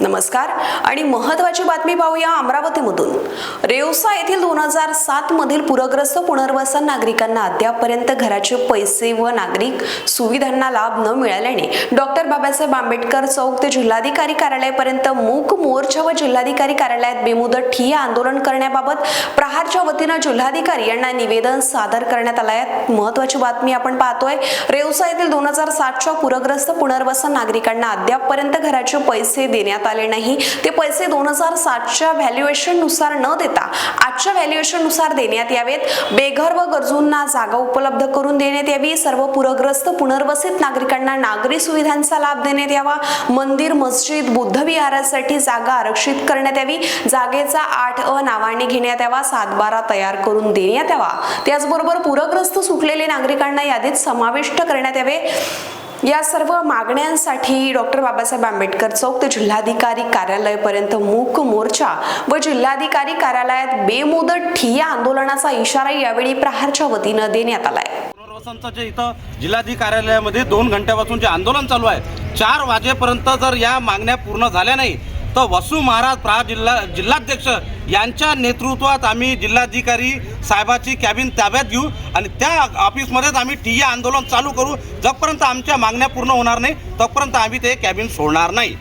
नमस्कार आणि महत्त्वाची बातमी पाहूया अमरावतीमधून। रेवसा येथील 2007 मधील पूरग्रस्त पुनर्वसन नागरिकांना अद्यापपर्यंत घराचे पैसे व नागरिक सुविधांना लाभ न मिळाल्याने डॉक्टर बाबासाहेब आंबेडकर चौक ते जिल्हाधिकारी कार्यालयापर्यंत मूक मोर्चा व जिल्हाधिकारी कार्यालयात बेमुदत ठिय्या आंदोलन करण्याबाबत प्रहारच्या वतीने जिल्हाधिकारी यांना निवेदन सादर करण्यात आले आहे। महत्त्वाची बातमी आपण पाहतोय। रेवसा येथील 2007 च्या पूरग्रस्त पुनर्वसन नागरिकांना अद्यापपर्यंत घराचे पैसे देण्यात आले नाही। ते पैसे 2007 च्या व्हॅल्युएशन नुसार न देता आजच्या व्हॅल्युएशन नुसार देण्यात यावेत। बेघर व गरजूंना जागा उपलब्ध करून देण्यात यावी। सर्व पूरग्रस्त पुनर्वसित नागरिकांना नागरी सुविधांचा लाभ देण्यात यावा। मंदिर, मस्जिद, बुद्ध विहारासाठी जागा आरक्षित करण्यात यावी। जागेचा 8A नावाने घेण्यात यावा। 7/12 तयार करून देण्यात यावा। त्याचबरोबर पूरग्रस्त सुटलेले नागरिकांना यादीत समाविष्ट करण्यात यावे। या सर्व मागण्यांसाठी डॉक्टर बाबासाहेब आंबेडकर चौक ते जिल्हाधिकारी कार्यालयापर्यंत मूक मोर्चा व जिल्हाधिकारी कार्यालयात बेमुदत ठिय्या आंदोलनाचा इशारा यावेळी प्रहारच्या वतीने देण्यात आलाय। पुनर्वसनचं जे इथं जिल्हाधिकारी कार्यालयामध्ये 2 घंट्यापासून जे आंदोलन चालू आहे, 4 वाजेपर्यंत जर या मागण्या पूर्ण झाल्या नाही तर वसू महाराज प्रहार जिल्हाध्यक्ष यांच्या नेतृत्वात आम्ही जिल्हाधिकारी साहेबाची कॅबिन ताब्यात घेऊ आणि त्या ऑफिसमध्येच आम्ही ठिय्या आंदोलन चालू करू। जोपर्यंत आमच्या मागण्या पूर्ण होणार नाही तोपर्यंत आम्ही ते कॅबिन सोडणार नाही।